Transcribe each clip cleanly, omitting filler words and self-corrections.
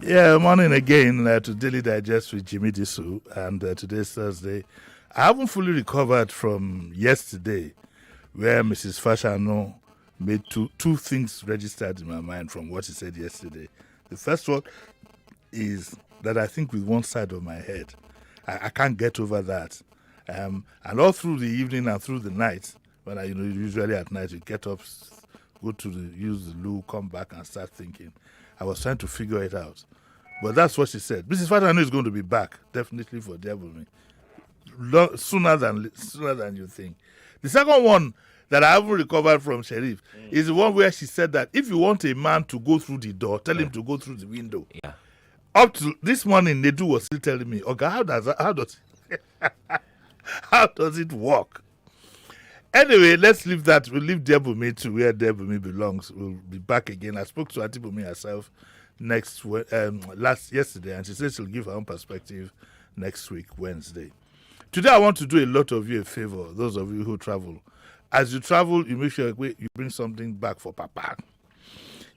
Yeah, morning again to Daily Digest with Jimi Disu, and today's Thursday. I haven't fully recovered from yesterday, where Mrs. Fashano made two things registered in my mind from what she said yesterday. The first one is that I think with one side of my head, I can't get over that. And all through the evening and through the night, when usually at night you get up, go to use the loo, come back and start thinking. I was trying to figure it out. But that's what she said. Mrs. Fatano is going to be back, definitely for Devil Me, sooner than you think. The second one that I haven't recovered from Sheriff is the one where she said that if you want a man to go through the door, tell him to go through the window. Yeah. Up to this morning, Nedu was still telling me, okay, how does how does it work? Anyway, let's leave that. We'll leave Debumi to where Debumi belongs. We'll be back again. I spoke to Auntie Bumi herself yesterday, and she said she'll give her own perspective next week, Wednesday. Today, I want to do a lot of you a favor, those of you who travel. As you travel, you make sure you bring something back for Papa.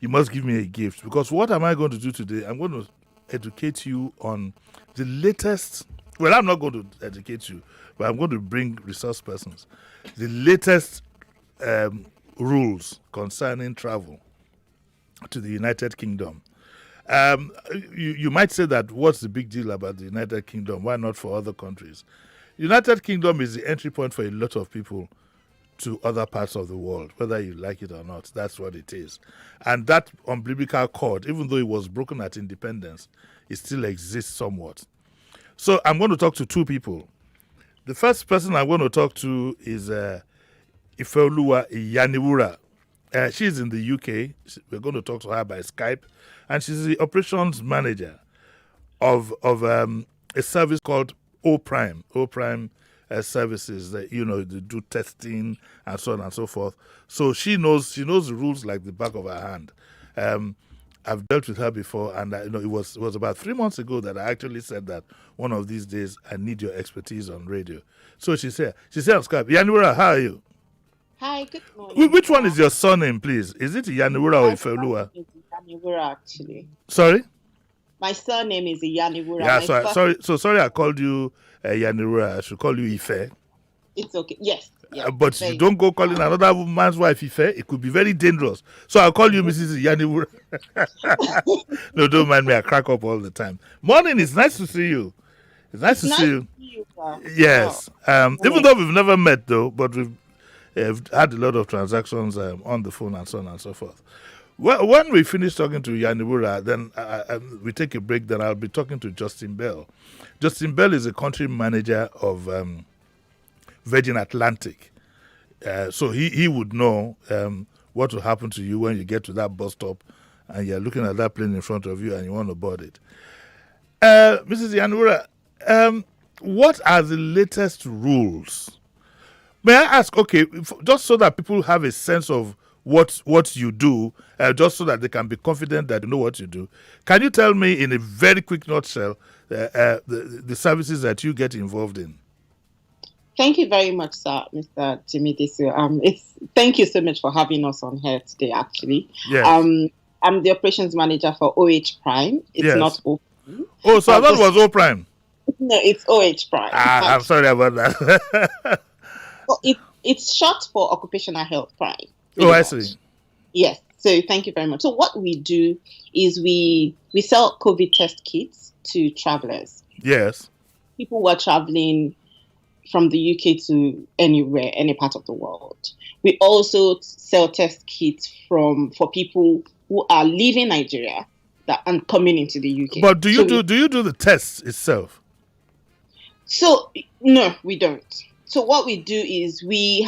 You must give me a gift, because what am I going to do today? I'm going to educate you on the latest. Well, I'm not going to educate you, but I'm going to bring resource persons. The latest rules concerning travel to the United Kingdom. You might say that what's the big deal about the United Kingdom? Why not for other countries? United Kingdom is the entry point for a lot of people to other parts of the world, whether you like it or not. That's what it is. And that umbilical cord, even though it was broken at independence, it still exists somewhat. So I'm going to talk to two people. The first person I'm going to talk to is Ifeoluwa Iyaniwura. She's in the UK. We're going to talk to her by Skype. And she's the operations manager of a service called O-Prime. O-Prime services that, they do testing and so on and so forth. So she knows the rules like the back of her hand. I've dealt with her before, and it was about 3 months ago that I actually said that one of these days I need your expertise on radio. So she said on Skype, Iyaniwura, how are you? Hi, good morning. Which one is your surname, please? Is it Iyaniwura or Ifeoluwa? Iyaniwura, actually. Sorry? My surname is Iyaniwura. Yeah, sorry I called you Iyaniwura. I should call you Ife. It's okay. Yes. But you don't go calling another man's wife Ife. It could be very dangerous. So I'll call you Mrs. Iyaniwura. No, don't mind me. I crack up all the time. Morning. It's nice to see you. It's nice to see you. Yes. Even though we've never met, though, but we've had a lot of transactions on the phone and so on and so forth. Well, when we finish talking to Iyaniwura, then we take a break. Then I'll be talking to Justin Bell. Justin Bell is a country manager of Virgin Atlantic. So he would know what will happen to you when you get to that bus stop and you're looking at that plane in front of you and you want to board it. Mrs. Iyaniwura, what are the latest rules? May I ask, okay, just so that people have a sense of what you do, just so that they can be confident that you know what you do, can you tell me in a very quick nutshell the services that you get involved in? Thank you very much, sir, Mr. Jimi Disu. Thank you so much for having us on here today, actually. Yes. I'm the operations manager for OH Prime. It's not O Prime. Oh, so I thought it was O Prime. No, it's OH Prime. I'm sorry about that. Well, it's short for Occupational Health Prime. I see. Yes. So thank you very much. So what we do is we sell COVID test kits to travelers. Yes. People who are traveling from the UK to anywhere, any part of the world. We also sell test kits for people who are leaving Nigeria and coming into the UK. But do you do the tests itself? So no, we don't. So what we do is we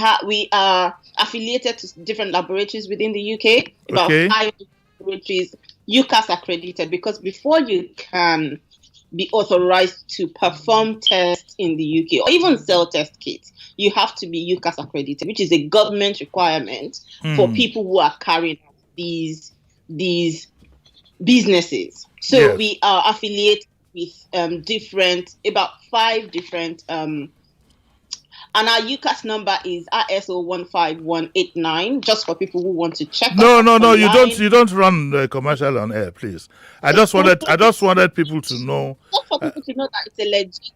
are affiliated to different laboratories within the UK. About 5 laboratories, UCAS accredited, because before you can be authorized to perform tests in the UK or even sell test kits, you have to be UCAS accredited, which is a government requirement for people who are carrying out these businesses. So we are affiliated with about 5 different And our UCAS number is RSO15189, just for people who want to check No, us no, no. online. You don't run the commercial on air, please. I just wanted people to know. Just for people to know that it's a legit,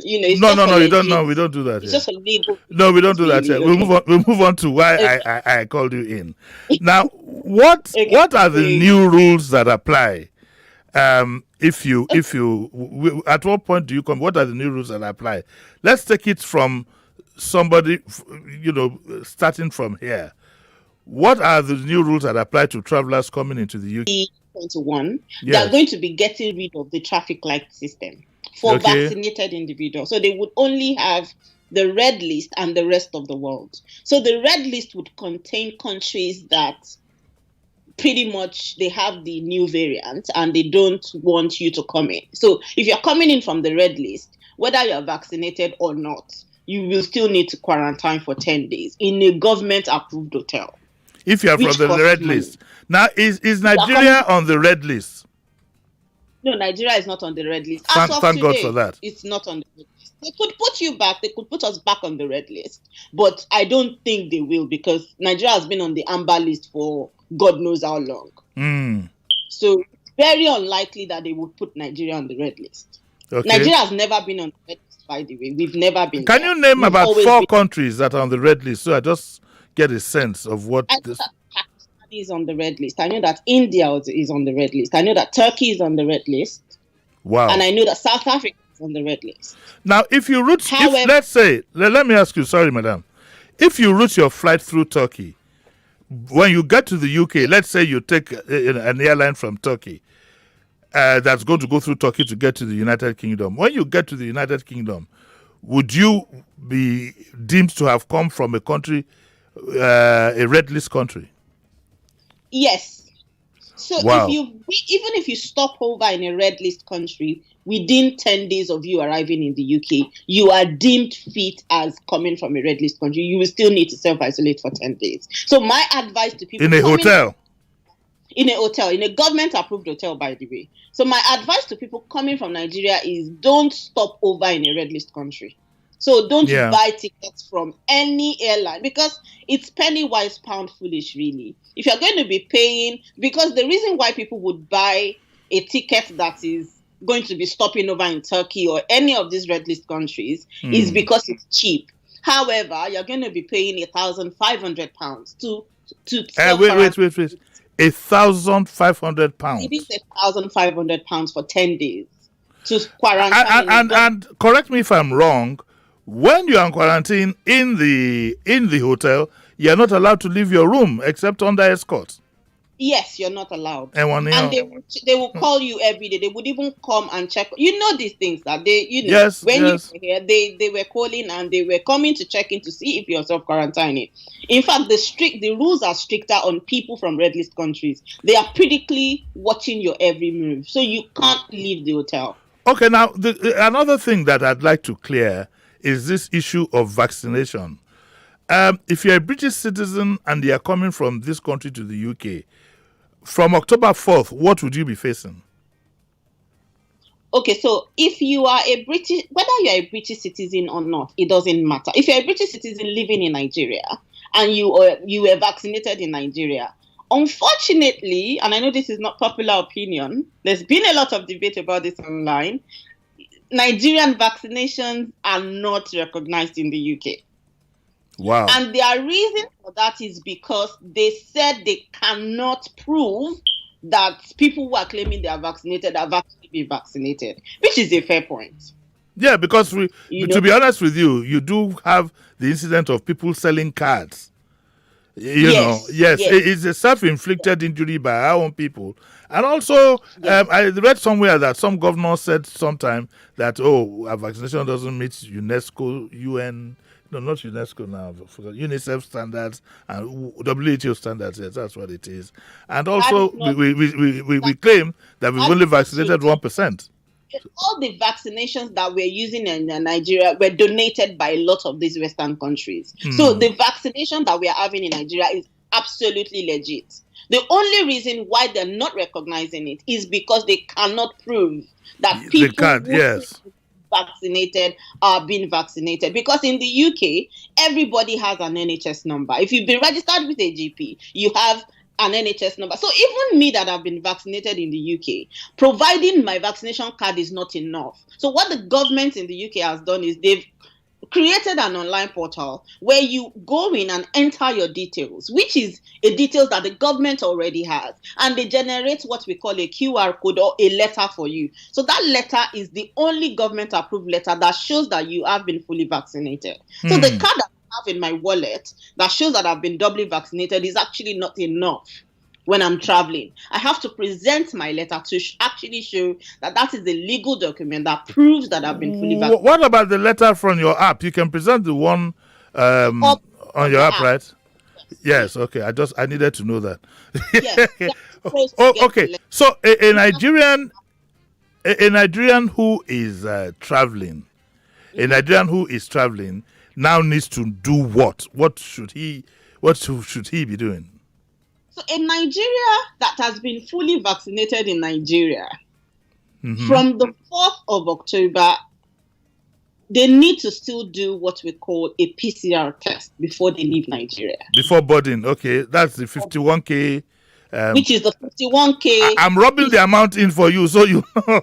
it's No, just no, for no. You legit. don't know. We don't do that. It's Here. just a legal. No, we don't do that. Here. Really, okay. We'll move on to why I called you in. Now, what are the new rules that apply? If you at what point do you come? What are the new rules that apply? Let's take it from somebody, starting from here. What are the new rules that apply to travelers coming into the UK? 21. Yes. They are going to be getting rid of the traffic light system for vaccinated individuals. So they would only have the red list and the rest of the world. So the red list would contain countries that pretty much they have the new variant and they don't want you to come in. So if you're coming in from the red list, whether you're vaccinated or not, you will still need to quarantine for 10 days in a government-approved hotel. If you're from the red list. Now, is Nigeria on the red list? No, Nigeria is not on the red list. Thank God for that. It's not on the red list. They could put you back. They could put us back on the red list. But I don't think they will, because Nigeria has been on the amber list for God knows how long. So very unlikely that they would put Nigeria on the red list. Okay. Nigeria has never been on the red list, by the way. We've never been. Can you name about 4 countries that are on the red list, so I just get a sense of what this... Pakistan is on the red list. I know that India is on the red list. I know that Turkey is on the red list. Wow. And I know that South Africa is on the red list. Now, if you route, let's say, let me ask you, sorry, madam. If you route your flight through Turkey, when you get to the UK, let's say you take an airline from Turkey that's going to go through Turkey to get to the United Kingdom. When you get to the United Kingdom, would you be deemed to have come from a country, a red list country? Yes. So even if you stop over in a red list country, within 10 days of you arriving in the UK, you are deemed fit as coming from a red list country. You will still need to self-isolate for 10 days. So my advice to people... In a hotel? In a hotel, in a government-approved hotel, by the way. So my advice to people coming from Nigeria is don't stop over in a red list country. So don't buy tickets from any airline, because it's penny wise, pound foolish, really. If you're going to be paying, because the reason why people would buy a ticket that is going to be stopping over in Turkey or any of these red list countries is because it's cheap. However, you're going to be paying £1,500 to wait. £1,500. It is £1,500 for 10 days to quarantine. And correct me if I'm wrong. When you are in quarantine in the hotel, you are not allowed to leave your room except under escort. Yes, you're not allowed. And they will call you every day. They would even come and check. You know these things that they, you were here, they were calling and they were coming to check in to see if you're self-quarantining. In fact, the rules are stricter on people from red list countries. They are critically watching your every move, so you can't leave the hotel. Okay, now another thing that I'd like to clear is this issue of vaccination. If you're a British citizen and you are coming from this country to the UK, from October 4th, what would you be facing? Okay, so if you are whether you're a British citizen or not, it doesn't matter. If you're a British citizen living in Nigeria and you were vaccinated in Nigeria, unfortunately, and I know this is not popular opinion, there's been a lot of debate about this online, Nigerian vaccinations are not recognized in the UK. Wow. And their reason for that is because they said they cannot prove that people who are claiming they are vaccinated have actually been vaccinated, which is a fair point. Yeah, because to be honest with you, you do have the incident of people selling cards. Yes, it's a self-inflicted injury by our own people. And also, I read somewhere that some governors said sometime that, a vaccination doesn't meet UNESCO, UN... No, not UNESCO now. UNICEF standards and WHO standards. Yes, that's what it is. And also, we claim that we've only vaccinated 1%. All the vaccinations that we're using in Nigeria were donated by a lot of these Western countries. So the vaccination that we are having in Nigeria is absolutely legit. The only reason why they're not recognizing it is because they cannot prove that people vaccinated are being vaccinated. Because in the UK, everybody has an NHS number. If you've been registered with a GP, you have an NHS number. So even me that have been vaccinated in the UK, providing my vaccination card is not enough. So what the government in the UK has done is they've created an online portal where you go in and enter your details, which is a details that the government already has, and they generate what we call a QR code or a letter for you. So that letter is the only government approved letter that shows that you have been fully vaccinated. So the card that I have in my wallet that shows that I've been doubly vaccinated is actually not enough. When I'm traveling, I have to present my letter to actually show that that is a legal document that proves that I've been fully vaccinated. What about the letter from your app? You can present the one on your app, right? Yes. Okay. I needed to know that. Yes. Okay. So a Nigerian who is traveling, now needs to do what? What should he be doing? So a Nigeria that has been fully vaccinated in Nigeria, from the 4th of October, they need to still do what we call a PCR test before they leave Nigeria. Before boarding, okay. That's the 51K. Which is the 51K. I'm rubbing the amount in for you, so you know.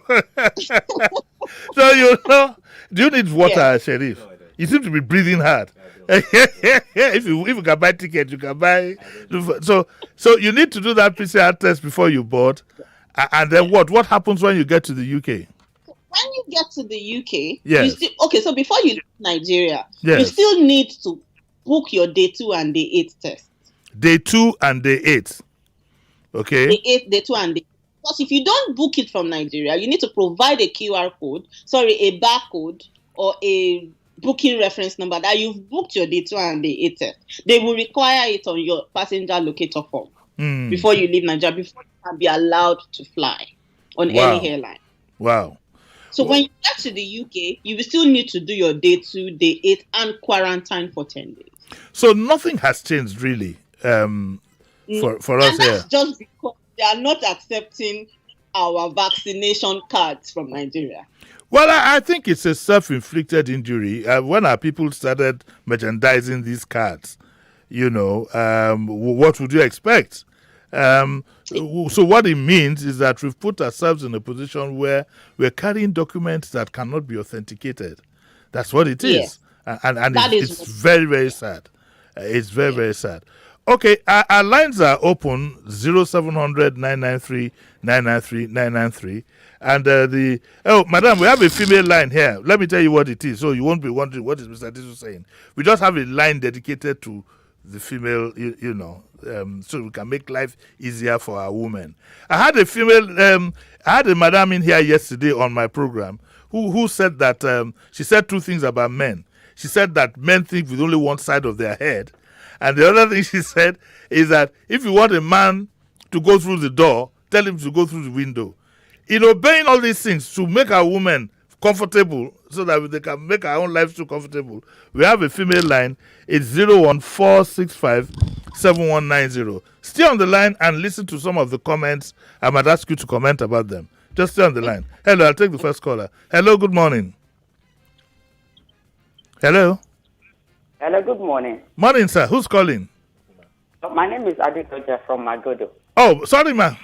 So you know. Do you need water, Sheriff? No, you seem to be breathing hard. If you can buy ticket, you can buy. So you need to do that PCR test before you board, and then what happens when you get to the UK? When you get to the UK, yes. So before you leave Nigeria, yes. you still need to book your day 2 and day 8 test. Day 2 and day 8. Okay. Day 2 and day. Because if you don't book it from Nigeria, you need to provide a a barcode, or a booking reference number that you've booked your day 2 and day 8 test. They will require it on your passenger locator form before you leave Nigeria, before you can be allowed to fly on any airline. Wow. So when you get to the UK, you will still need to do your day 2, day 8, and quarantine for 10 days. So nothing has changed really for us here. That's just because they are not accepting our vaccination cards from Nigeria. Well, I think it's a self-inflicted injury. When our people started merchandising these cards, what would you expect? So what it means is that we've put ourselves in a position where we're carrying documents that cannot be authenticated. That's what it is. Yes. And it's very, very sad. It's very, very sad. Okay, our lines are open, 0700 993 993 993. And madam, we have a female line here. Let me tell you what it is, so you won't be wondering what is Mr. Disu saying. We just have a line dedicated to the female, so we can make life easier for our women. I had a madam in here yesterday on my program who said that she said two things about men. She said that men think with only one side of their head. And the other thing she said is that if you want a man to go through the door, tell him to go through the window. In obeying all these things to make our women comfortable so that they can make our own lives too comfortable, we have a female line. It's 01465 7190. Stay on the line and listen to some of the comments. I might ask you to comment about them. Just stay on the line. Hello, I'll take the first caller. Hello, good morning. Hello. Hello, good morning. Morning, sir. Who's calling? My name is Adikoja from Magodo. Oh, sorry, man.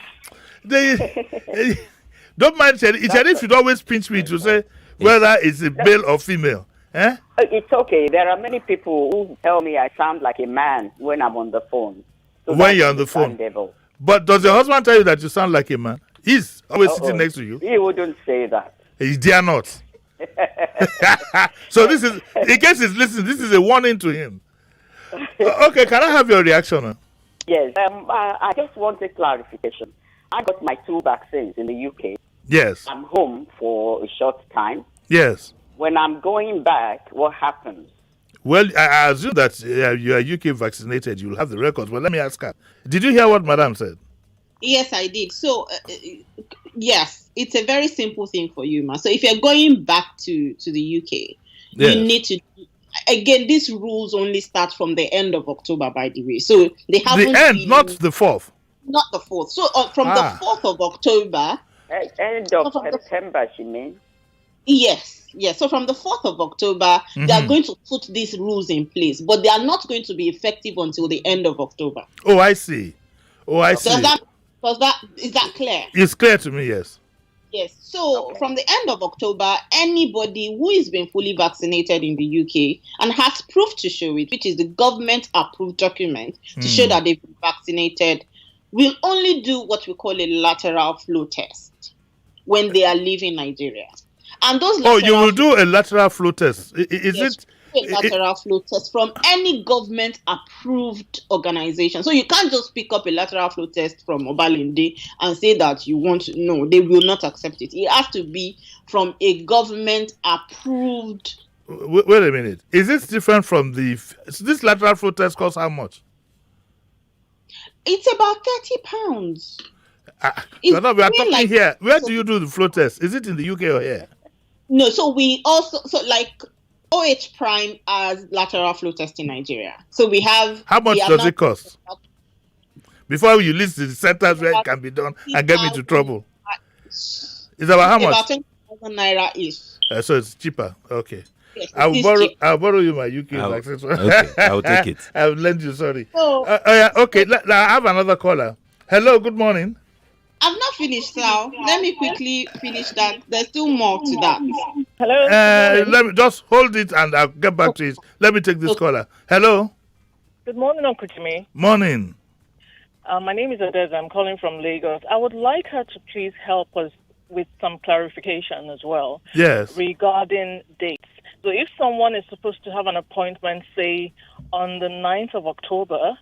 Don't mind, Sheriff should always pinch me to say whether it's a male or female. Eh? It's okay. There are many people who tell me I sound like a man when I'm on the phone. So when you're on the phone. But does your husband tell you that you sound like a man? He's always sitting next to you. He wouldn't say that. He dare not. So this is, in case he's listening, this is a warning to him. Okay, can I have your reaction? Yes. I just want a clarification. I got my 2 vaccines in the UK. Yes. I'm home for a short time. Yes. When I'm going back, what happens? Well, I assume that you are UK vaccinated. You'll have the records. But let me ask her. Did you hear what Madam said? Yes, I did. So, yes, it's a very simple thing for you, ma. So if you're going back to the UK, you need to. Again, these rules only start from the end of October, by the way. So they haven't. The end, not the 4th. Not the 4th. So from the 4th of October. End of September, she means. Yes. So from the 4th of October, they are going to put these rules in place, but they are not going to be effective until the end of October. Oh, I see. Is that clear? It's clear to me, yes. Yes. So from the end of October, anybody who is been fully vaccinated in the UK and has proof to show it, which is the government approved document to show that they've been vaccinated, will only do what we call a lateral flow test when they are leaving Nigeria. And those you will do a lateral flow test. Is a lateral flow test from any government approved organization. So you can't just pick up a lateral flow test from Obalende and say that you want to. No, they will not accept it. It has to be from a government approved. Wait a minute. Is this different from this lateral flow test costs how much? It's about £30. We are talking here. Where do you do the flow test? Is it in the UK or here? No, so we also like OH Prime as lateral flow test in Nigeria. So we have. How much does it cost? Before you list the centers where it can be done and get me into trouble. It's about how much? About 20,000 naira ish. So it's cheaper. Okay. Yes, I'll borrow you my UK access. Okay, I'll take it. I'll lend you. Sorry. So, okay. I have another caller. Hello. Good morning. I've not finished, Sal. Let me quickly finish that. There's still more to that. Hello. Let me just hold it and I'll get back to it. Let me take this caller. Hello. Good morning, Uncle Jimmy. Morning. My name is Adeza. I'm calling from Lagos. I would like her to please help us with some clarification as well. Yes. Regarding dates. So if someone is supposed to have an appointment, say, on the 9th of October,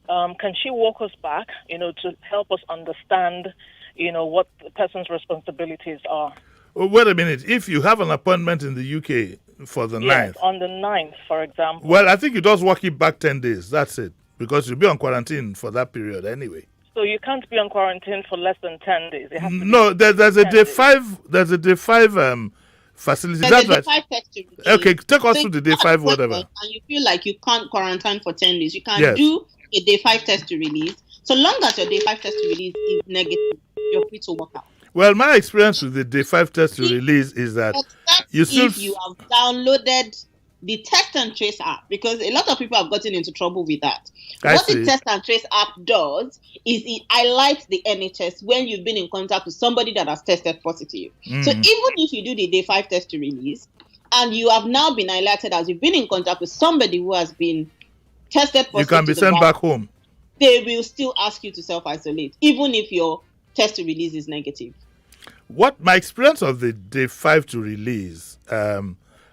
can she walk us back, to help us understand, what the person's responsibilities are? Wait a minute. If you have an appointment in the UK for the 9th. On the 9th, for example. Well, I think you just walk it back 10 days. That's it. Because you'll be on quarantine for that period anyway. So you can't be on quarantine for less than 10 days. It has to no, there's a day 5. There's a day 5 facility. There's That's right. Okay, take us to the day 5, whatever. And you feel like you can't quarantine for 10 days. You can do a day 5 test to release. So long as your day 5 test to release is negative, you're free to walk out. Well, my experience with the day 5 test to release is that you still. If you have downloaded the Test and Trace app, because a lot of people have gotten into trouble with that. What the Test and Trace app does is it highlights the NHS when you've been in contact with somebody that has tested positive. So even if you do the day 5 test to release, and you have now been highlighted as you've been in contact with somebody who has been tested positive, you can be sent back home. They will still ask you to self-isolate, even if your test to release is negative. What my experience of the day 5 to release,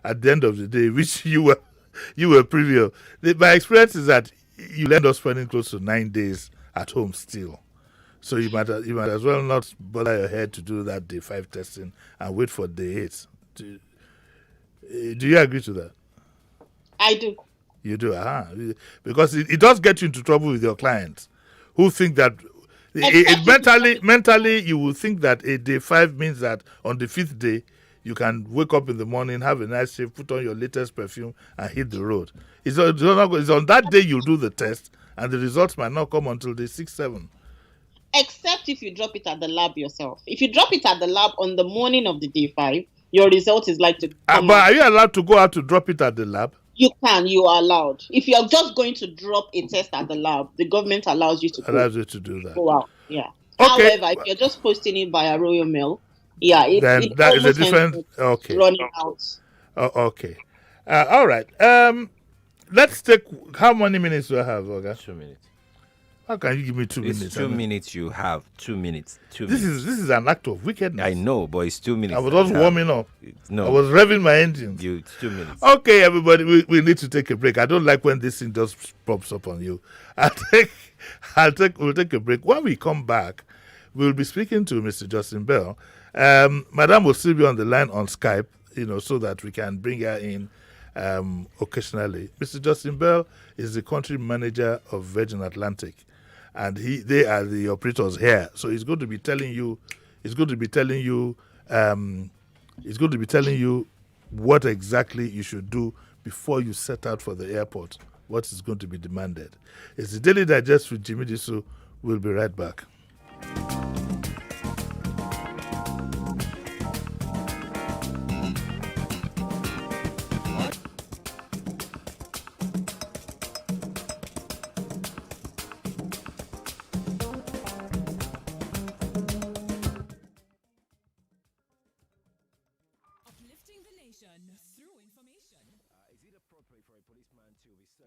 at the end of the day, which you were privy of, my experience is that you end up spending close to 9 days at home still. So you might as well not bother your head to do that day 5 testing and wait for day 8. Do you agree to that? I do. You do, because it does get you into trouble with your clients who think that mentally you will think that a day 5 means that on the 5th day you can wake up in the morning, have a nice shave, put on your latest perfume and hit the road. It's on that day you do the test and the results might not come until day 6, 7. Except if you drop it at the lab yourself. If you drop it at the lab on the morning of the day 5, your result is like to come But are you allowed to go out to drop it at the lab? You are allowed. If you're just going to drop a test at the lab, the government allows you to do that. Go out. Yeah. Okay. However, if you're just posting it via Royal Mail, then that is a different. Okay. Running out. Oh, okay. All right. Let's take. How many minutes do I have, Oga? 2 minutes. How can you give me 2 minutes? 2 minutes. You have 2 minutes. This is an act of wickedness. I know, but it's 2 minutes. I was just warming up. No, I was revving my engines. It's 2 minutes. Okay, everybody, we need to take a break. I don't like when this thing just pops up on you. We'll take a break. When we come back, we'll be speaking to Mr. Justin Bell. Madam will still be on the line on Skype, so that we can bring her in occasionally. Mr. Justin Bell is the country manager of Virgin Atlantic, and they are the operators here. So he's going to be telling you what exactly you should do before you set out for the airport. What is going to be demanded. It's the Daily Digest with Jimi Disu. We'll be right back.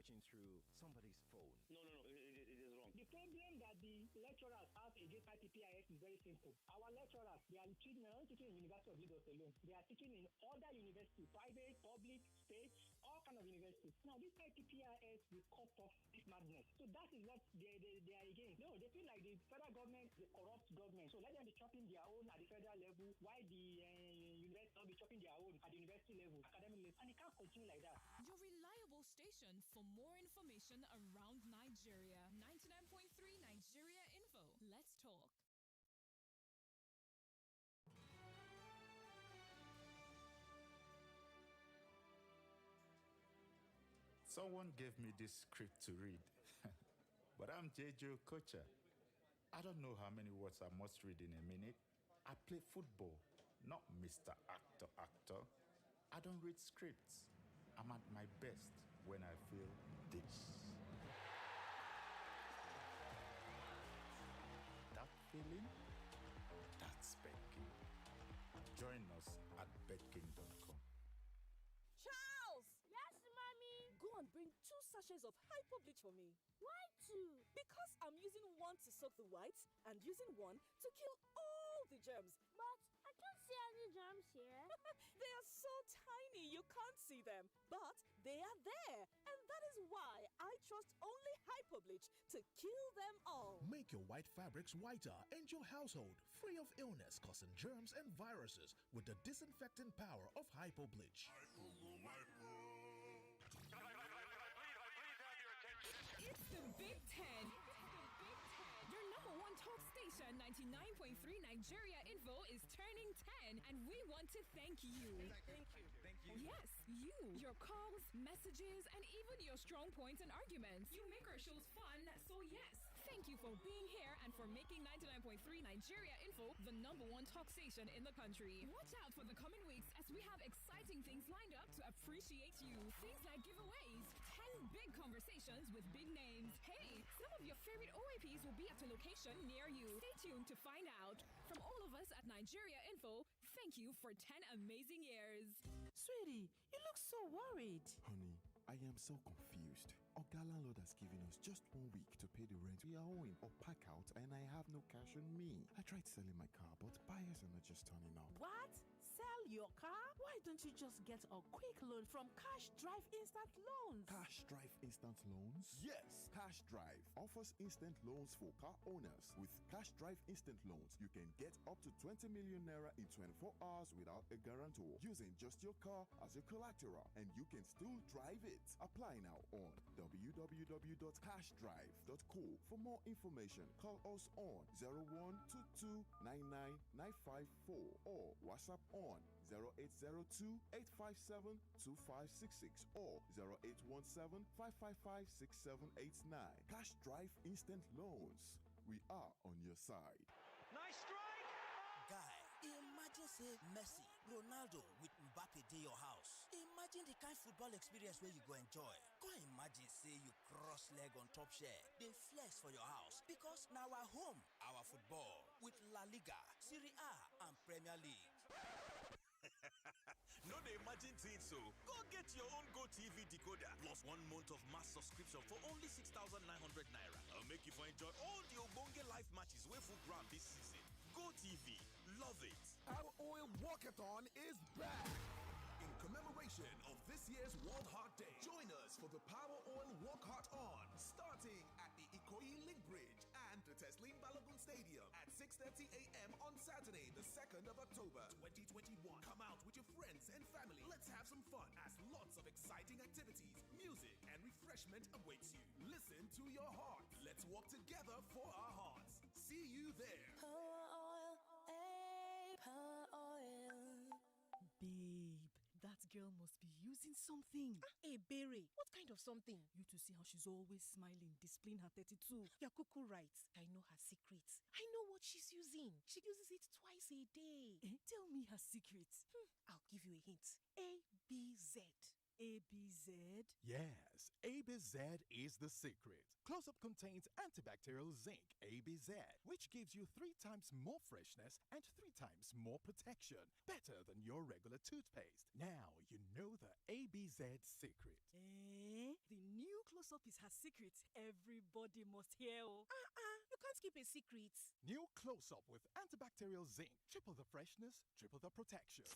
searching through somebody's phone. No, it is wrong. The problem that the lecturers have against IPPIS is very simple. Our lecturers, they are teaching in University of Lagos alone. They are teaching in other universities, private, public, state, all kind of universities. Now, this IPPIS will cut off this madness. So that is what they are against. No, they feel like the federal government is a corrupt government. So let them be chopping their own at the federal level, while the university will be chopping their own at the university level, academic level. And it can't continue like that. Your reliable station for more information around Nigeria. 99.3 Nigeria Info. Let's talk. Someone gave me this script to read, but I'm JJ Okocha. I don't know how many words I must read in a minute. I play football, not Mr. Actor. I don't read scripts. I'm at my best when I feel this. That feeling, that's betking. Join us at betking.com. Charles! Yes, Mommy? Go and bring 2 sachets of hypo bleach for me. Why 2? Because I'm using one to soak the whites and using one to kill all the germs. But I can't see any germs here. They are so tiny you can't see them. But they are there. And that is why I trust only hypo bleach to kill them all. Make your white fabrics whiter and your household free of illness causing germs and viruses with the disinfecting power of hypo bleach. It's the Big Ten. Your number one talk station, 99.3 Nigeria Info, is turning 10, and we want to thank you. Thank you. Yes, you. Your calls, messages, and even your strong points and arguments. You make our shows fun, so yes, thank you for being here and for making 99.3 Nigeria Info the number one talk station in the country. Watch out for the coming weeks as we have exciting things lined up to appreciate you. Things like giveaways, 10 big conversations with big names. Hey, some of your favorite OAPs will be at a location near you. Stay tuned to find out. From all of us at Nigeria Info, thank you for 10 amazing years. Sweetie, you look so worried. Honey, I am so confused. Oga landlord has given us just 1 week to pay the rent we are owing or pack out, and I have no cash on me. I tried selling my car, but buyers are not just turning up. What? Sell your car? Why don't you just get a quick loan from Cash Drive Instant Loans? Cash Drive Instant Loans? Yes, Cash Drive offers instant loans for car owners. With Cash Drive Instant Loans, you can get up to 20 million naira in 24 hours without a guarantor, using just your car as your collateral, and you can still drive it. Apply now on www.cashdrive.co. For more information, call us on 0122999554 or WhatsApp on 0802-857-2566 or 0817-555-6789. Cash Drive Instant Loans. We are on your side. Nice strike! Guy, imagine say Messi, Ronaldo with Mbappe dey your house. Imagine the kind football experience where you go enjoy. Go imagine say you cross leg on top share, dey flex for your house because now our home, our football with La Liga, Serie A and Premier League. No, they imagine things so. Go get your own GoTV decoder plus 1 month of mass subscription for only 6,900 naira. I'll make you for enjoy all the Obonge live matches wey full ground this season. GoTV, love it. Our oil walkathon is back. In commemoration of this year's World Heart Day, join us for the Power Oil Walk Heart On, starting at the Ikoyi Link Bridge and the Teslim Balogun Stadium at 6:30 a.m. on Saturday, the 2nd of October, 2021. Come out with your friends and family. Let's have some fun as lots of exciting activities, music, and refreshment awaits you. Listen to your heart. Let's walk together for our hearts. See you there. Power oil, hey, power oil. Babe, that girl must be using something. Hey, Berry, what kind of something? You to see how she's always smiling, displaying her 32. You're cuckoo right. I know her secrets. I know what she's using. She uses it twice a day. Tell me her secret. I'll give you a hint. ABZ. ABZ? Yes, ABZ is the secret. Close-up contains antibacterial zinc, ABZ, which gives you 3 times more freshness and 3 times more protection. Better than your regular toothpaste. Now you know the ABZ secret. The new close-up is her secret. Everybody must hear. You can't keep a secret. New close-up with antibacterial zinc. Triple the freshness, triple the protection.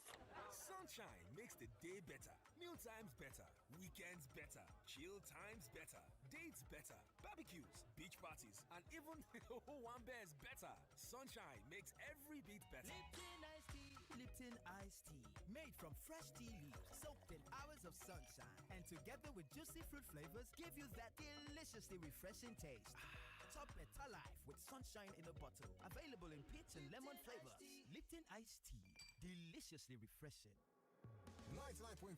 Sunshine makes the day better, meal times better, weekends better, chill times better, dates better, barbecues, beach parties, and even one bears better. Sunshine makes every bit better. Lipton iced tea, made from fresh tea leaves, soaked in hours of sunshine, and together with juicy fruit flavors, give you that deliciously refreshing taste. Top better life with sunshine in a bottle. Available in peach and lemon flavors. Lipton iced tea, deliciously refreshing. 99.3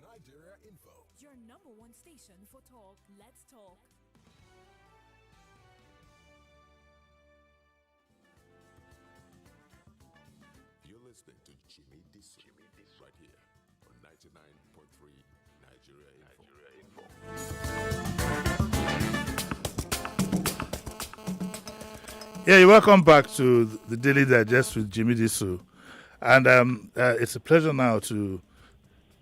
Nigeria Info. Your number one station for talk. Let's talk. You're listening to Jimi Disu right here on 99.3 Nigeria Info. Yeah, you're welcome back to the Daily Digest with Jimi Disu. And it's a pleasure now to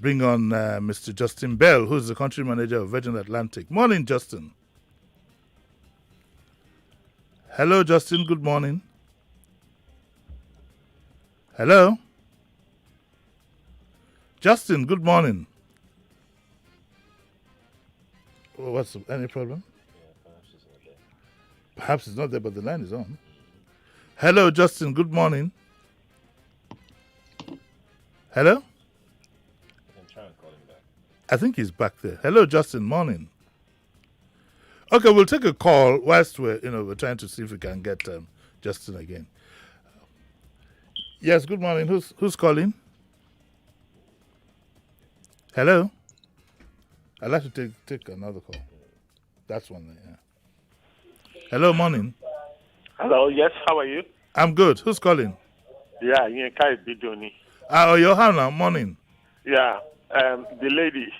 bring on Mr. Justin Bell, who's the country manager of Virgin Atlantic. Morning, Justin. Hello, Justin. Good morning. Hello? Justin, good morning. Oh, any problem? Perhaps it's not there, but the line is on. Hello, Justin. Good morning. Hello? I can try and call him back. I think he's back there. Hello, Justin. Morning. Okay, we'll take a call whilst we're trying to see if we can get Justin again. Yes. Good morning. Who's calling? Hello. I'd like to take another call. That's one. Yeah. Hello. Morning. Hello. Yes. How are you? I'm good. Who's calling? Yeah, Yinka Bidoni. Johanna, morning. Yeah, the lady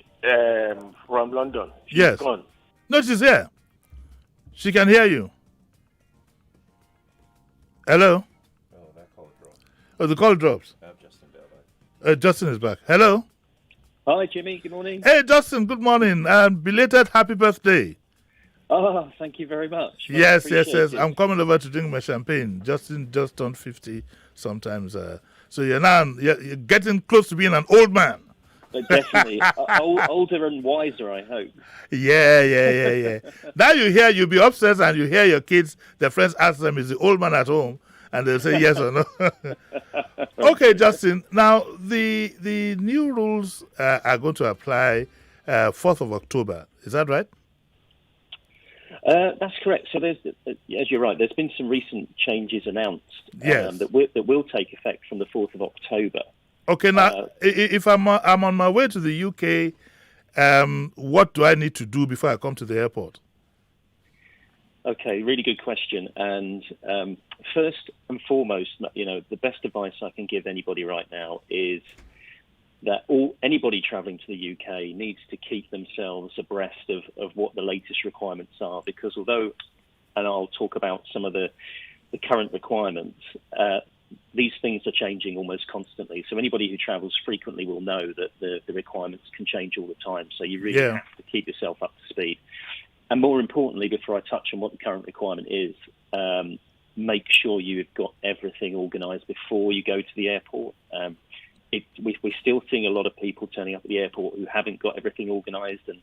from London. Yes. Gone. No, she's here. She can hear you. Hello? Oh, that call dropped. Oh, the call drops. I have Justin Bell back. Justin is back. Hello? Hi, Jimmy. Good morning. Hey, Justin. Good morning. Belated happy birthday. Oh, thank you very much. Yes. I'm coming over to drink my champagne. Justin just turned 50 sometimes. So you're getting close to being an old man. Definitely. Older and wiser, I hope. Yeah. Now you'll be upstairs and you hear your kids, their friends ask them, is the old man at home? And they'll say yes or no. Okay, Justin. Now, the new rules are going to apply 4th of October. Is that right? That's correct. So as you're right, there's been some recent changes announced that will take effect from the 4th of October. Okay, now, if I'm on my way to the UK, what do I need to do before I come to the airport? Okay, really good question. And first and foremost, the best advice I can give anybody right now is that anybody travelling to the UK needs to keep themselves abreast of what the latest requirements are, because although, and I'll talk about some of the current requirements, these things are changing almost constantly. So anybody who travels frequently will know that the requirements can change all the time. So you really have to keep yourself up to speed. And more importantly, before I touch on what the current requirement is, make sure you've got everything organised before you go to the airport. We're still seeing a lot of people turning up at the airport who haven't got everything organised, and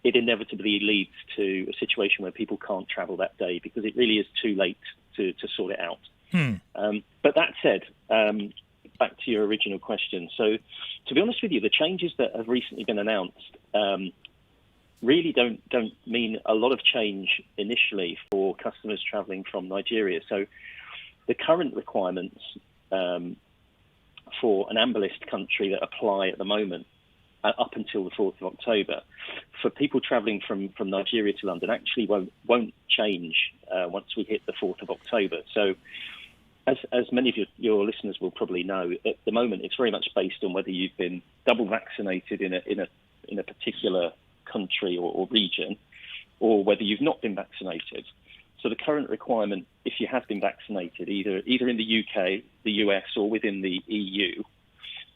it inevitably leads to a situation where people can't travel that day because it really is too late to sort it out. But that said, back to your original question. So, to be honest with you, the changes that have recently been announced really don't mean a lot of change initially for customers travelling from Nigeria. So, the current requirements for an amber list country that apply at the moment up until the 4th of October, for people travelling from Nigeria to London actually won't change once we hit the 4th of October. So as many of your listeners will probably know, at the moment it's very much based on whether you've been double vaccinated in in a particular country or region, or whether you've not been vaccinated. So the current requirement, if you have been vaccinated, either in the UK, the US, or within the EU,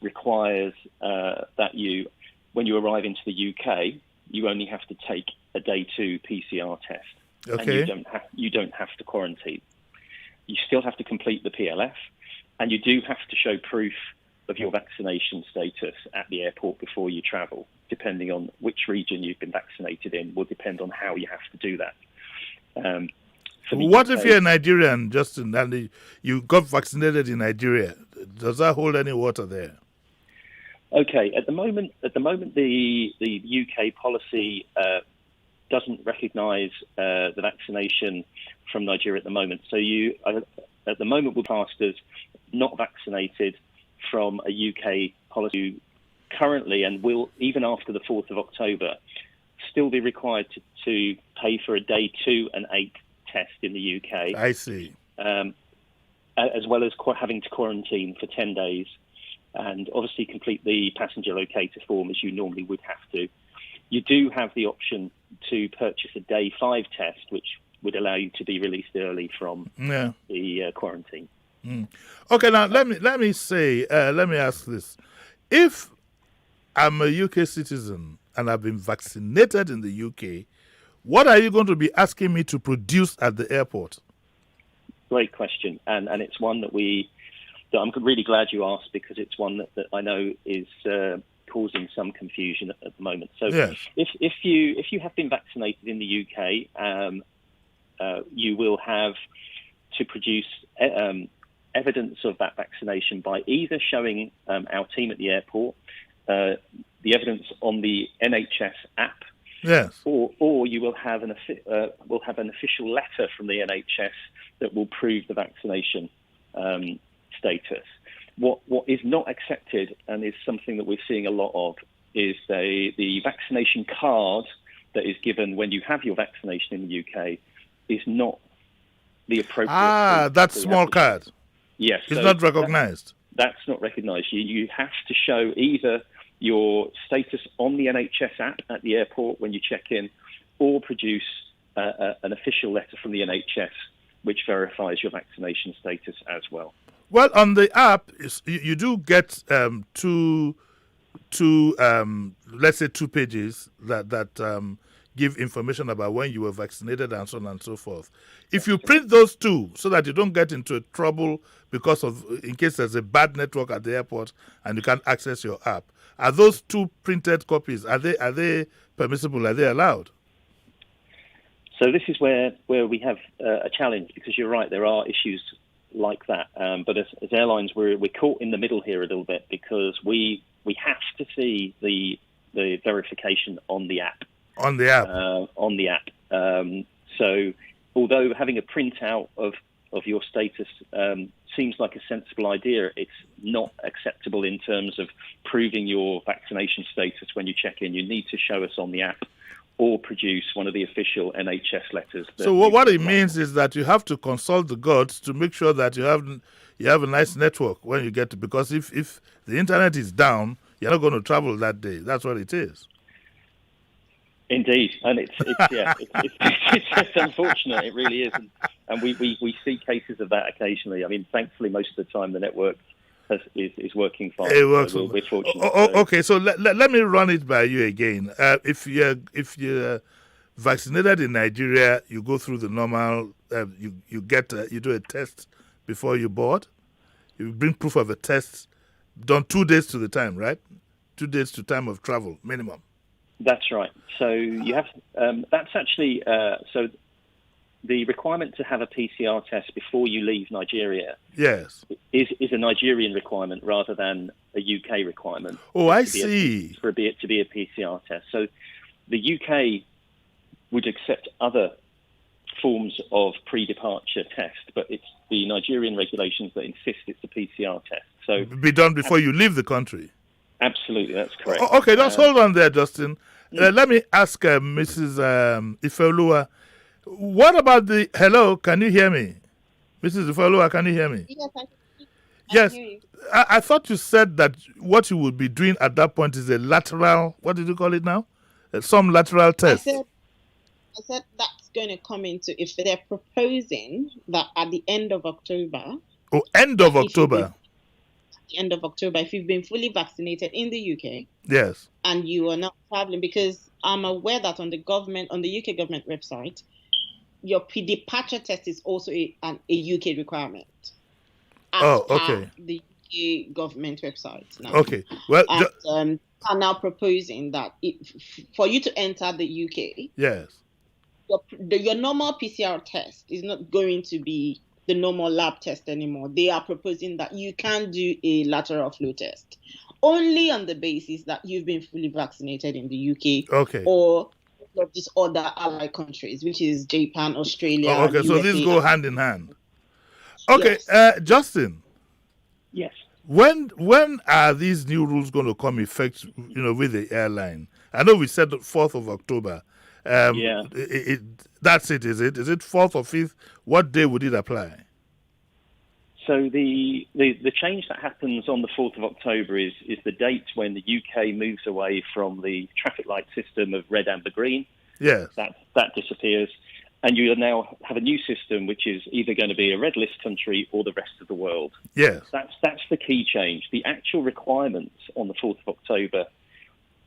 requires that you, when you arrive into the UK, you only have to take a day 2 PCR test, Okay. and you don't have to quarantine. You still have to complete the PLF, and you do have to show proof of your vaccination status at the airport before you travel. Depending on which region you've been vaccinated in, will depend on how you have to do that. For the What UK if you're a Nigerian, Justin, and you got vaccinated in Nigeria? Does that hold any water there? Okay, at the moment, the UK policy doesn't recognise the vaccination from Nigeria at the moment. So you, at the moment, we're classed as not vaccinated from a UK policy currently, and will, even after the 4th of October, still be required to pay for a day 2 and 8 test in the UK. I see. As well as having to quarantine for 10 days, and obviously complete the passenger locator form as you normally would have to. You do have the option to purchase a day 5 test, which would allow you to be released early from the quarantine. Okay, now let me ask this: if I'm a UK citizen and I've been vaccinated in the UK, what are you going to be asking me to produce at the airport? Great question, and it's one that I'm really glad you asked, because it's one that I know is causing some confusion at the moment. So yes. if you have been vaccinated in the UK, you will have to produce evidence of that vaccination by either showing our team at the airport the evidence on the NHS app, yes, or you will have an official letter from the NHS that will prove the vaccination status. What is not accepted, and is something that we're seeing a lot of, is the vaccination card that is given when you have your vaccination in the UK is not the appropriate. That small card. Yes, it's not recognized. That's not recognised. You have to show either your status on the NHS app at the airport when you check in, or produce an official letter from the NHS which verifies your vaccination status as well. Well, on the app, you do get two let's say 2 pages that give information about when you were vaccinated and so on and so forth. If you print those 2 so that you don't get into trouble because of, in case there's a bad network at the airport and you can't access your app, are those 2 printed copies, are they permissible? Are they allowed? So this is where we have a challenge, because you're right, there are issues like that. But as airlines, we're caught in the middle here a little bit, because we have to see the verification on the app. On the app. So although having a printout of your status seems like a sensible idea, it's not acceptable in terms of proving your vaccination status when you check in. You need to show us on the app, or produce one of the official NHS letters. So what it means is that you have to consult the gods to make sure that you have a nice network when you get to, because if the internet is down, you're not going to travel that day. That's what it is. Indeed, and it's unfortunate. It really is, and we see cases of that occasionally. I mean, thankfully, most of the time the network is working fine. It works. So we're fortunate. Okay, so let me run it by you again. If you're vaccinated in Nigeria, you go through the normal. You do a test before you board. You bring proof of a test done 2 days to the time, right? 2 days to time of travel minimum. That's right. So you have. That's actually so. The requirement to have a PCR test before you leave Nigeria, yes, is a Nigerian requirement rather than a UK requirement. Oh, I see. For it to be a PCR test. So the UK would accept other forms of pre-departure test, but it's the Nigerian regulations that insist it's a PCR test. So be done before you leave the country. Absolutely, that's correct. Okay, just hold on there, Justin. Let me ask Mrs. Ifeoluwa. What about hello, can you hear me? Mrs. Ifeoluwa, can you hear me? Yes, I can. Yes. I thought you said that what you would be doing at that point is a lateral, what did you call it now? Some lateral test. I said that's going to come into, if they're proposing that at the end of October. Oh, end of October. The end of October, if you've been fully vaccinated in the UK. Yes. And you are not traveling, because I'm aware that on the UK government website, your departure test is also a UK requirement. Oh, okay. The UK government website now. Okay. Well, and, are now proposing that for you to enter the UK, yes, your normal PCR test is not going to be the normal lab test anymore. They are proposing that you can do a lateral flow test only on the basis that you've been fully vaccinated in the UK. Okay. Or of these other allied countries, which is Japan, Australia. Oh, okay, USA. so these go hand in hand. Okay, yes. Justin. Yes. When are these new rules going to come effect? With the airline. I know we said the 4th of October. Yeah. That's it. Is it? Is it 4th or 5th? What day would it apply? So the change that happens on the 4th of October is the date when the UK moves away from the traffic light system of red, amber, green. Yes. That disappears. And you now have a new system, which is either going to be a red list country or the rest of the world. Yes. That's the key change. The actual requirements on the 4th of October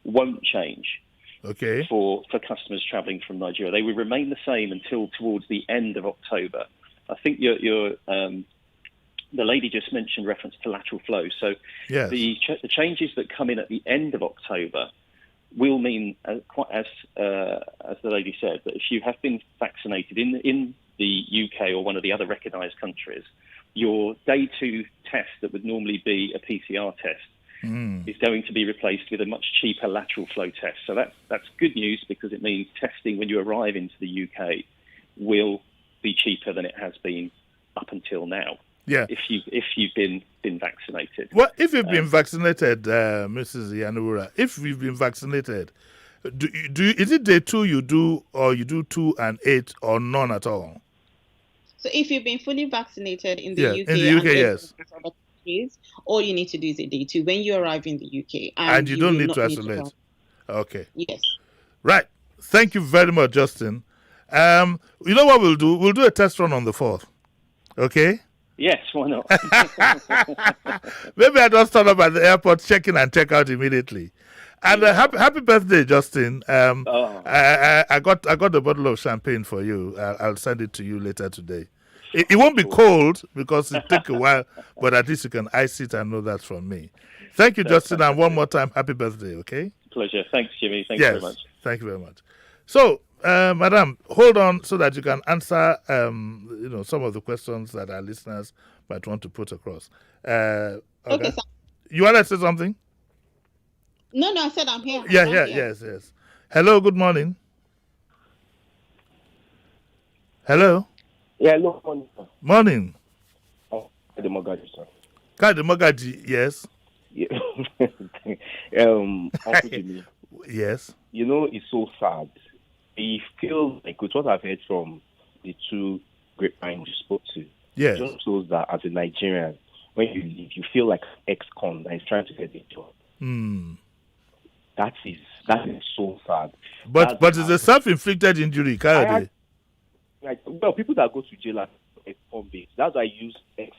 won't change. Okay. For customers travelling from Nigeria, they will remain the same until towards the end of October. I think your the lady just mentioned reference to lateral flow. So yes. the changes that come in at the end of October will mean, as the lady said, that if you have been vaccinated in the UK or one of the other recognised countries, your day 2 test that would normally be a PCR test is going to be replaced with a much cheaper lateral flow test. So that's good news, because it means testing when you arrive into the UK will be cheaper than it has been up until now. Yeah. If you've been vaccinated. Well, if you've been vaccinated, Mrs. Iyaniwura, if you've been vaccinated, is it day 2 you do, or you do 2 and 8, or none at all? So if you've been fully vaccinated in the UK, in the UK, yes. All you need to do is a day 2 when you arrive in the UK, and you don't need to isolate. Okay. Yes. Right. Thank you very much, Justin. You know what we'll do? We'll do a test run on the 4th. Okay. Yes, why not? Maybe I just turn up at the airport, check in and check out immediately. And happy birthday, Justin. I got a bottle of champagne for you. I'll send it to you later today. It won't be cold because it take a while, but at least you can ice it and know that's from me. Thank you, Justin, and one more time, happy birthday, okay? Pleasure. Thanks, Jimmy. Thank you very much. Thank you very much. So, Madam, hold on so that you can answer some of the questions that our listeners might want to put across. Okay. You want to say something? No, I said I'm here. Yes. Hello, good morning. Hello? Yeah, hello, morning. Morning. Oh, the Mogaji, sir. Kade Mogaji, yes. Yeah. Uncle Jimmy. Yes. It's so sad. I feel like with what I've heard from the 2 great minds you spoke to, yes. It just shows that as a Nigerian, when you leave, you feel like an ex-con that is trying to get a job. That is so sad. But it's a self-inflicted injury, well, people that go to jail are ex-convicts. That's why I use the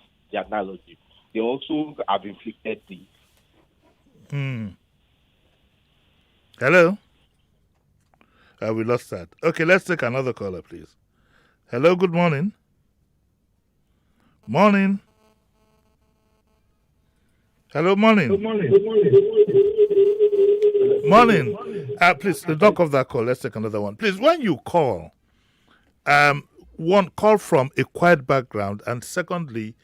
analogy. They also have inflicted the... Hello? We lost that. Okay, let's take another caller, please. Hello, good morning. Morning. Hello, morning. Good morning. Morning. Please, knock off that call. Let's take another one. Please, when you call, one, call from a quiet background, and secondly,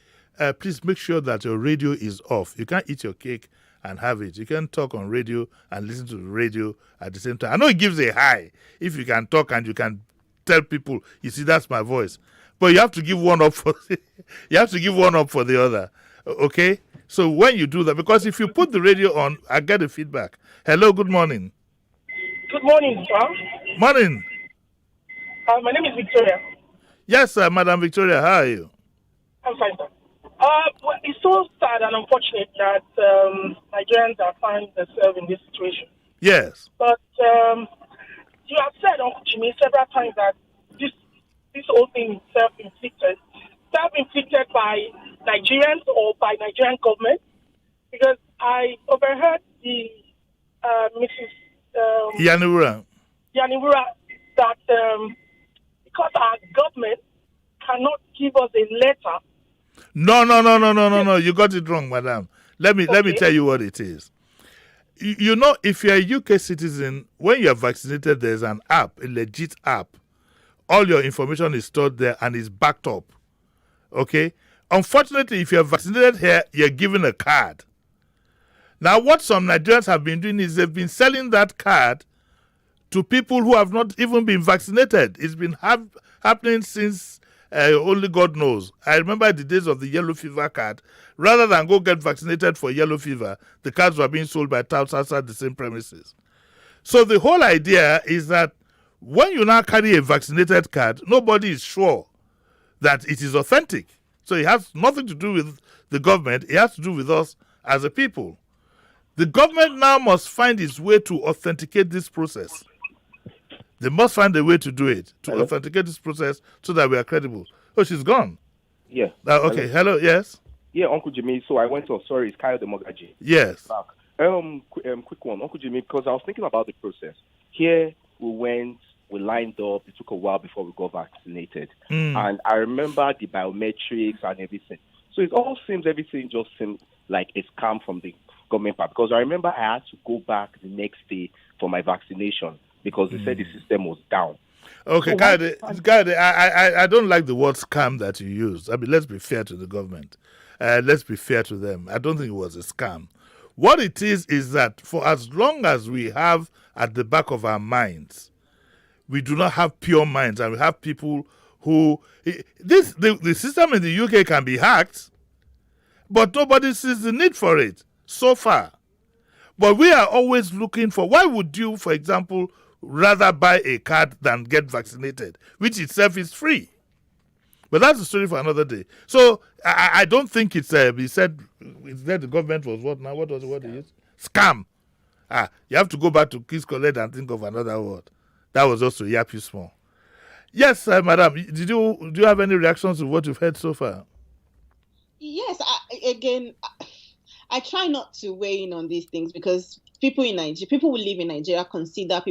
please make sure that your radio is off. You can't eat your cake and have it. You can talk on radio and listen to the radio at the same time. I know it gives a high if you can talk and you can tell people, you see, that's my voice. But you have to give one up for the other. Okay? So when you do that, because if you put the radio on, I get the feedback. Hello, good morning. Good morning, sir. Morning. My name is Victoria. Yes, sir, Madam Victoria. How are you? I'm fine, sir. Well, it's so sad and unfortunate that Nigerians are finding themselves in this situation. Yes. But you have said, Uncle Jimmy, several times that this whole thing is self-inflicted. Self-inflicted by Nigerians or by Nigerian government. Because I overheard the Mrs. Iyaniwura. Iyaniwura that because our government cannot give us a letter. No. You got it wrong, madam. Let me tell you what it is. You know, if you're a UK citizen, when you're vaccinated, there's an app, a legit app. All your information is stored there and is backed up. Okay? Unfortunately, if you're vaccinated here, you're given a card. Now, what some Nigerians have been doing is they've been selling that card to people who have not even been vaccinated. It's been happening since only God knows. I remember the days of the yellow fever card. Rather than go get vaccinated for yellow fever, the cards were being sold by touts outside the same premises. So the whole idea is that when you now carry a vaccinated card, nobody is sure that it is authentic. So it has nothing to do with the government. It has to do with us as a people. The government now must find its way to authenticate this process. They must find a way to do it, to authenticate this process so that we are credible. Oh, she's gone. Yeah. Okay. Hello. Yes. Yeah, Uncle Jimmy. So I went to, sorry, it's Kyle the Mogaji. Yes. Back. Quick one, Uncle Jimmy, because I was thinking about the process. Here we went, we lined up. It took a while before we got vaccinated. And I remember the biometrics and everything. So everything just seemed like a scam from the government part. Because I remember I had to go back the next day for my vaccination because they said the system was down. Okay, Kade, I don't like the word scam that you use. I mean, let's be fair to the government. Let's be fair to them. I don't think it was a scam. What it is that for as long as we have at the back of our minds, we do not have pure minds, and we have people who... The system in the UK can be hacked, but nobody sees the need for it so far. But we are always looking for... Why would you, for example, rather buy a card than get vaccinated, which itself is free? But that's a story for another day. So I don't think it's... he said the government was what now? What was the word he used? Scam. You have to go back to Kiss Collect and think of another word. That was also yappy small. Yes, madam. Do you have any reactions to what you've heard so far? Yes. I try not to weigh in on these things because people who live in Nigeria consider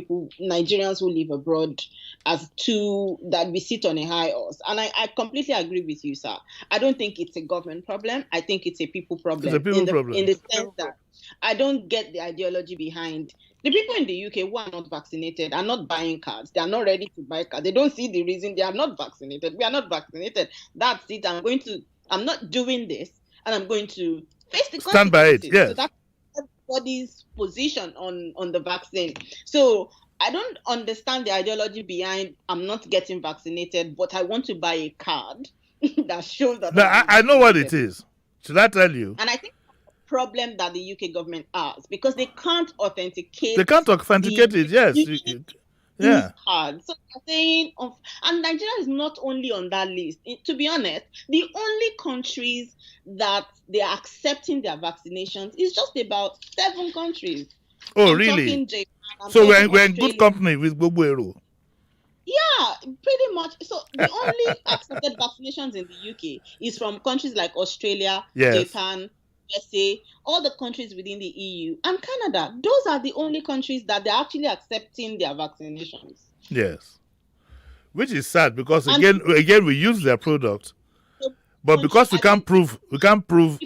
Nigerians who live abroad as two that we sit on a high horse. And I completely agree with you, sir. I don't think it's a government problem. I think it's a people problem. It's a people problem. In the sense that I don't get the ideology behind the people in the UK who are not vaccinated are not buying cards. They are not ready to buy cards. They don't see the reason they are not vaccinated. We are not vaccinated. That's it. I'm not doing this, and I'm going to face the consequences. Stand by it. Yes. So that's everybody's position on the vaccine. So I don't understand the ideology behind I'm not getting vaccinated, but I want to buy a card that shows that. No, I know what it is. Should I tell you? And I think problem that the UK government has because they can't authenticate. They can't authenticate it. Yes. Yeah. Hard. So they're saying, and Nigeria is not only on that list. To be honest, the only countries that they are accepting their vaccinations is just about 7 countries. Oh, really? So we're in good company with Gbogbo. Yeah, pretty much. So the only accepted vaccinations in the UK is from countries like Australia, Japan, USA, all the countries within the EU, and Canada. Those are the only countries that they're actually accepting their vaccinations. Yes. Which is sad because again we use their product. But because we can't prove if you can prove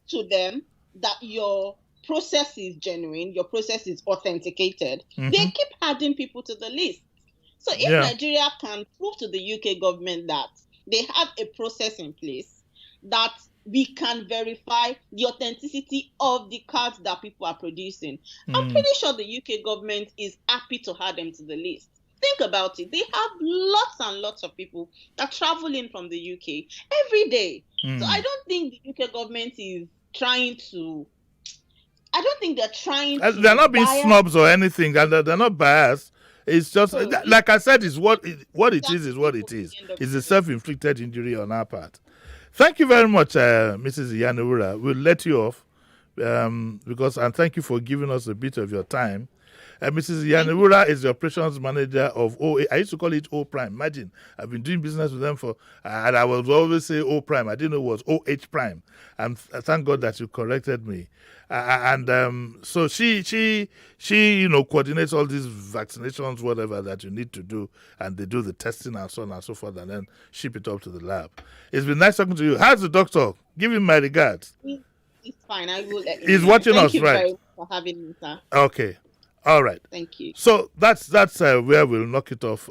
to them that your process is genuine, your process is authenticated, they keep adding people to the list. So if Nigeria can prove to the UK government that they have a process in place that we can verify the authenticity of the cards that people are producing, I'm pretty sure the UK government is happy to add them to the list. Think about it. They have lots and lots of people that travel in from the UK every day. So I don't think the UK government is trying to... I don't think they're trying to... They're not being snobs or anything, and they're not biased. It's just, like I said, it's what it is what it is. It's a self-inflicted injury on our part. Thank you very much, Mrs. Iyaniwura. We'll let you off and thank you for giving us a bit of your time. Mrs. Iyaniwura is the operations manager of OA. I used to call it O Prime. Imagine, I've been doing business with them and I would always say O Prime. I didn't know it was OH Prime. And thank God that you corrected me. So she coordinates all these vaccinations, whatever that you need to do, and they do the testing and so on and so forth, and then ship it up to the lab. It's been nice talking to you. How's the doctor? Give him my regards. It's fine. I will let you He's know. watching Thank us, you right? very much for having me, sir. Okay. All right. Thank you. So that's where we'll knock it off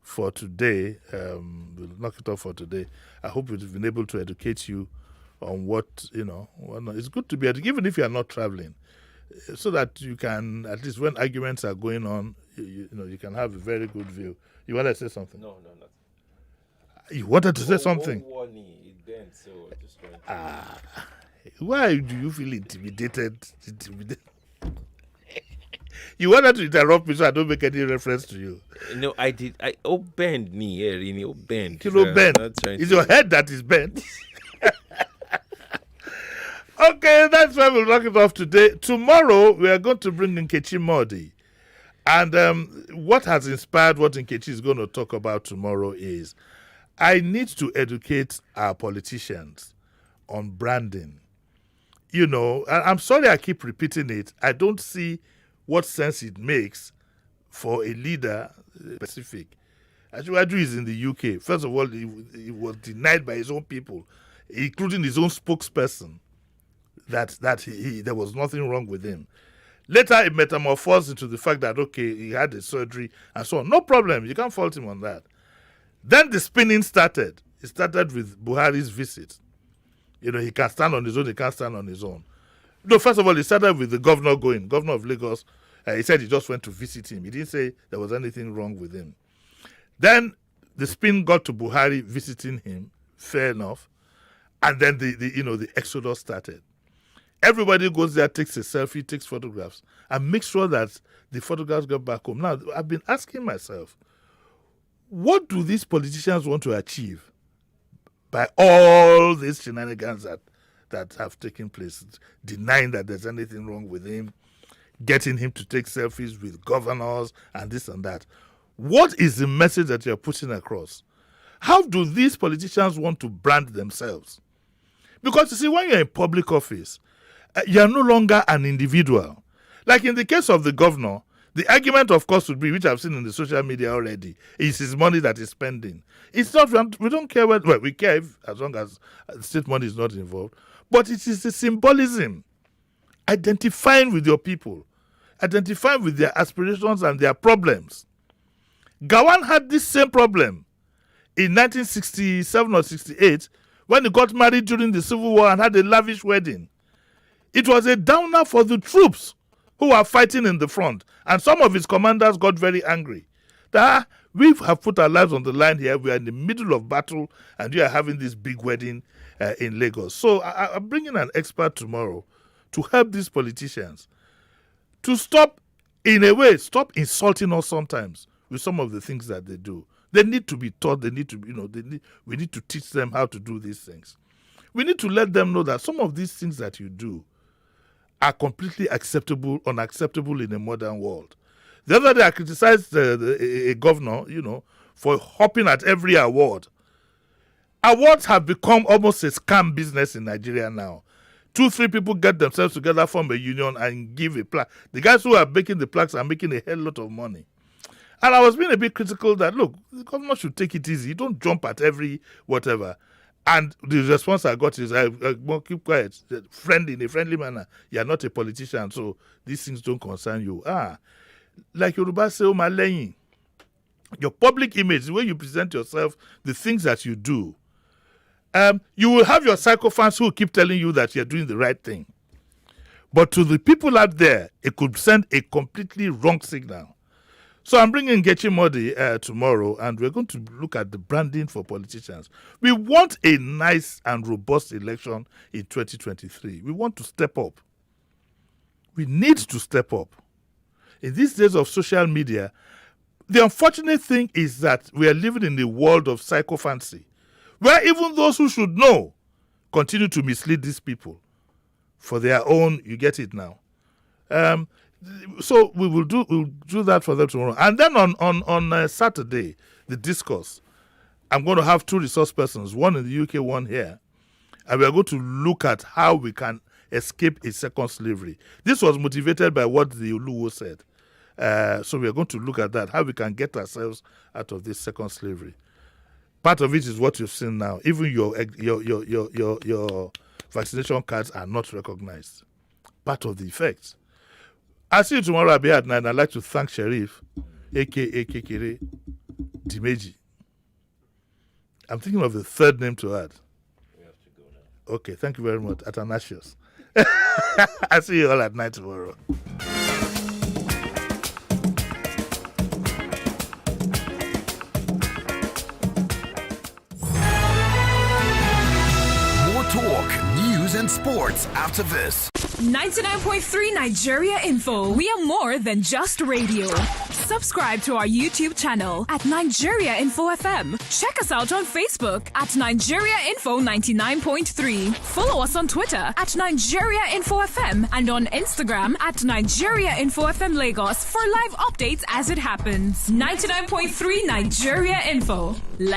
for today. We'll knock it off for today. I hope we've been able to educate you on what, it's good to be educated, even if you are not traveling, so that you can, at least when arguments are going on, you can have a very good view. You want to say something? No, not. You wanted to say something? It bent, so just trying to... Why do you feel intimidated? You wanted to interrupt me so I don't make any reference to you. No, I did. Bend me here, really. Bend. Bend. It's your head that is bent. Okay, that's why we'll knock it off today. Tomorrow, we are going to bring Nkechi Modi. And what has inspired what Nkechi is going to talk about tomorrow is I need to educate our politicians on branding. I'm sorry I keep repeating it. I don't see what sense it makes for a leader specific. Asiwaju is in the UK. First of all, he was denied by his own people, including his own spokesperson, that there was nothing wrong with him. Later, it metamorphosed into the fact that, okay, he had a surgery and so on. No problem. You can't fault him on that. Then the spinning started. It started with Buhari's visit. He can stand on his own, he can't stand on his own. No, first of all, it started with the governor of Lagos. He said he just went to visit him. He didn't say there was anything wrong with him. Then the spin got to Buhari visiting him. Fair enough. And then the exodus started. Everybody goes there, takes a selfie, takes photographs, and makes sure that the photographs get back home. Now, I've been asking myself, what do these politicians want to achieve by all these shenanigans that have taken place, denying that there's anything wrong with him, getting him to take selfies with governors and this and that? What is the message that you're putting across? How do these politicians want to brand themselves? Because you see, when you're in public office, you're no longer an individual. Like in the case of the governor, the argument, of course, would be, which I've seen in the social media already, is his money that he's spending. It's not, we don't care we care as long as state money is not involved, but it is the symbolism. Identifying with your people, identifying with their aspirations and their problems. Gawan had this same problem in 1967 or 68 when he got married during the Civil War and had a lavish wedding. It was a downer for the troops who were fighting in the front, and some of his commanders got very angry. That we have put our lives on the line here. We are in the middle of battle, and you are having this big wedding in Lagos. So I'm bringing an expert tomorrow to help these politicians to stop insulting us sometimes with some of the things that they do. They need to be taught. They need to, we need to teach them how to do these things. We need to let them know that some of these things that you do are completely unacceptable in a modern world. The other day, I criticized a governor, for hopping at every award. Awards have become almost a scam business in Nigeria now. 2-3 people get themselves together, form a union, and give a plaque. The guys who are making the plaques are making a hell lot of money. And I was being a bit critical that, look, the governor should take it easy. You don't jump at every whatever. And the response I got is, keep quiet, in a friendly manner. You're not a politician, so these things don't concern you. Like Yoruba say, Omaleyin, your public image, the way you present yourself, the things that you do, you will have your psychophants who keep telling you that you're doing the right thing. But to the people out there, it could send a completely wrong signal. So I'm bringing Nkechi Modi tomorrow, and we're going to look at the branding for politicians. We want a nice and robust election in 2023. We want to step up. We need to step up. In these days of social media, the unfortunate thing is that we are living in a world of psychophancy, Where even those who should know continue to mislead these people for their own, you get it now. So we'll do that for them tomorrow. And then on Saturday, the discourse, I'm going to have 2 resource persons, one in the UK, one here. And we are going to look at how we can escape a second slavery. This was motivated by what the Uluwo said. So we are going to look at that, how we can get ourselves out of this second slavery. Part of it is what you've seen now. Even your vaccination cards are not recognized. Part of the effects. I'll see you tomorrow. I'll be at 9. I'd like to thank Sheriff, a.k.a. Kekere Dimeji. I'm thinking of the third name to add. We have to go now. Okay, thank you very much. Athanasius. I'll see you all at 9 tomorrow. More talk, news, and sports after this. 99.3 Nigeria Info. We are more than just radio. Subscribe to our YouTube channel at Nigeria Info FM. Check us out on Facebook at Nigeria Info 99.3. Follow us on Twitter at Nigeria Info FM and on Instagram at Nigeria Info FM Lagos for live updates as it happens. 99.3 Nigeria Info.